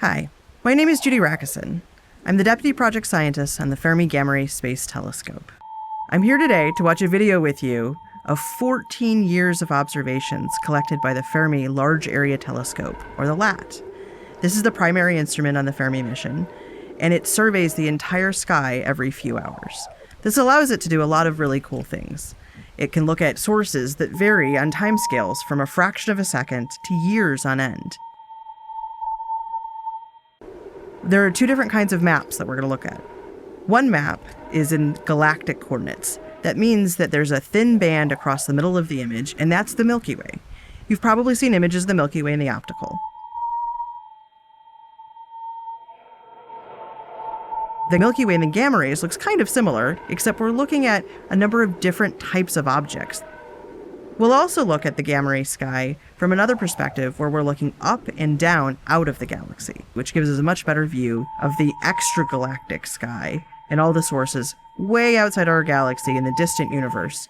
Hi, my name is Judy Racusin. I'm the Deputy Project Scientist on the Fermi Gamma-ray Space Telescope. I'm here today to watch a video with you of 14 years of observations collected by the Fermi Large Area Telescope, or the LAT. This is the primary instrument on the Fermi mission, and it surveys the entire sky every few hours. This allows it to do a lot of really cool things. It can look at sources that vary on timescales from a fraction of a second to years on end. There are two different kinds of maps that we're going to look at. One map is in galactic coordinates. That means that there's a thin band across the middle of the image, and that's the Milky Way. You've probably seen images of the Milky Way in the optical. The Milky Way in the gamma rays looks kind of similar, except we're looking at a number of different types of objects. We'll also look at the gamma ray sky from another perspective where we're looking up and down out of the galaxy, which gives us a much better view of the extragalactic sky and all the sources way outside our galaxy in the distant universe.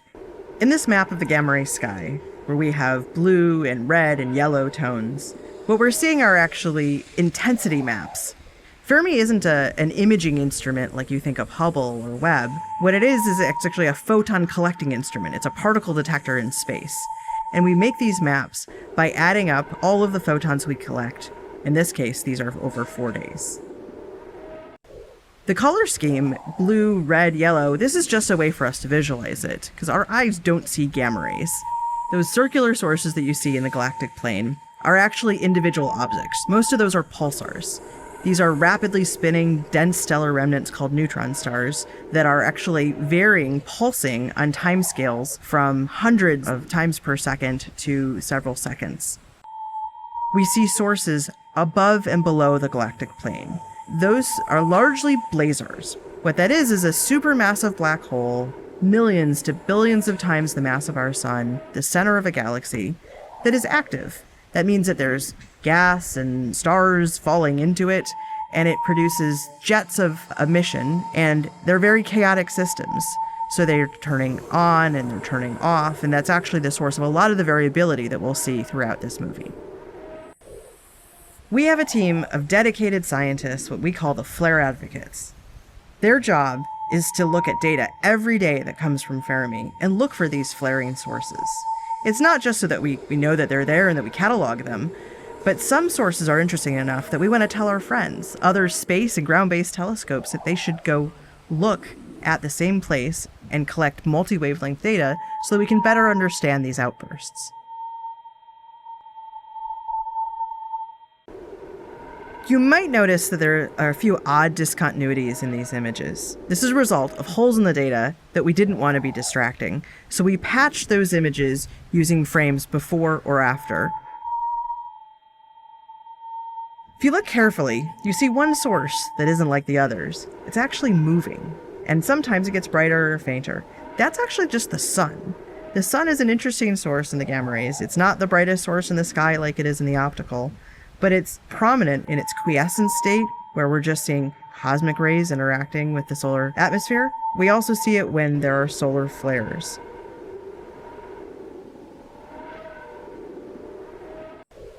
In this map of the gamma ray sky, where we have blue and red and yellow tones, what we're seeing are actually intensity maps. Fermi isn't an imaging instrument like you think of Hubble or Webb. What it is it's actually a photon collecting instrument. It's a particle detector in space. And we make these maps by adding up all of the photons we collect. In this case, these are over 4 days. The color scheme, blue, red, yellow, this is just a way for us to visualize it, because our eyes don't see gamma rays. Those circular sources that you see in the galactic plane are actually individual objects. Most of those are pulsars. These are rapidly spinning, dense stellar remnants called neutron stars that are actually varying, pulsing on timescales from hundreds of times per second to several seconds. We see sources above and below the galactic plane. Those are largely blazars. What that is a supermassive black hole, millions to billions of times the mass of our sun, the center of a galaxy, that is active. That means that there's gas and stars falling into it, and it produces jets of emission, and they're very chaotic systems. So they're turning on and they're turning off, and that's actually the source of a lot of the variability that we'll see throughout this movie. We have a team of dedicated scientists, what we call the flare advocates. Their job is to look at data every day that comes from Fermi and look for these flaring sources. It's not just so that we know that they're there and that we catalog them, but some sources are interesting enough that we want to tell our friends, other space and ground-based telescopes, that they should go look at the same place and collect multi-wavelength data so that we can better understand these outbursts. You might notice that there are a few odd discontinuities in these images. This is a result of holes in the data that we didn't want to be distracting, so we patched those images using frames before or after. If you look carefully, you see one source that isn't like the others. It's actually moving, and sometimes it gets brighter or fainter. That's actually just the sun. The sun is an interesting source in the gamma rays. It's not the brightest source in the sky like it is in the optical, but it's prominent in its quiescent state, where we're just seeing cosmic rays interacting with the solar atmosphere. We also see it when there are solar flares.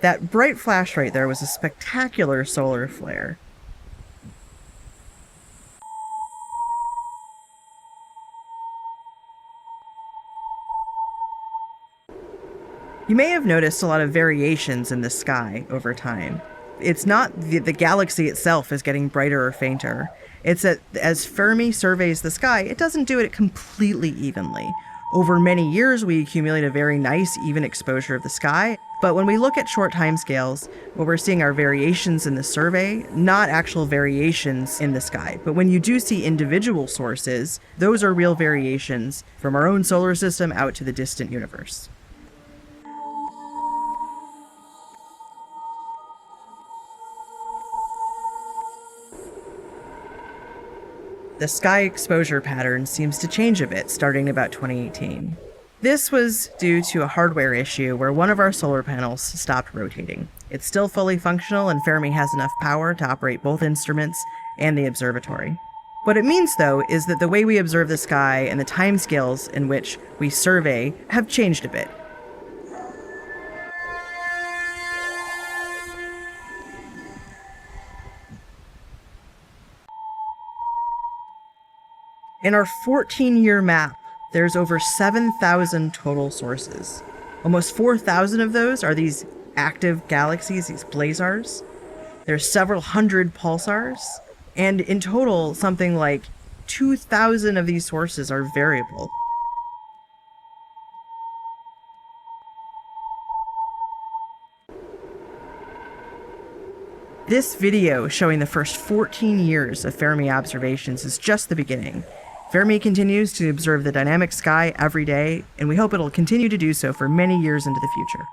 That bright flash right there was a spectacular solar flare. You may have noticed a lot of variations in the sky over time. It's not the galaxy itself is getting brighter or fainter. It's that as Fermi surveys the sky, it doesn't do it completely evenly. Over many years, we accumulate a very nice, even exposure of the sky. But when we look at short timescales, what we're seeing are variations in the survey, not actual variations in the sky. But when you do see individual sources, those are real variations from our own solar system out to the distant universe. The sky exposure pattern seems to change a bit starting about 2018. This was due to a hardware issue where one of our solar panels stopped rotating. It's still fully functional, and Fermi has enough power to operate both instruments and the observatory. What it means, though, is that the way we observe the sky and the timescales in which we survey have changed a bit. In our 14-year map, there's over 7,000 total sources. Almost 4,000 of those are these active galaxies, these blazars. There's several hundred pulsars, and in total, something like 2,000 of these sources are variable. This video showing the first 14 years of Fermi observations is just the beginning. Fermi continues to observe the dynamic sky every day, and we hope it'll continue to do so for many years into the future.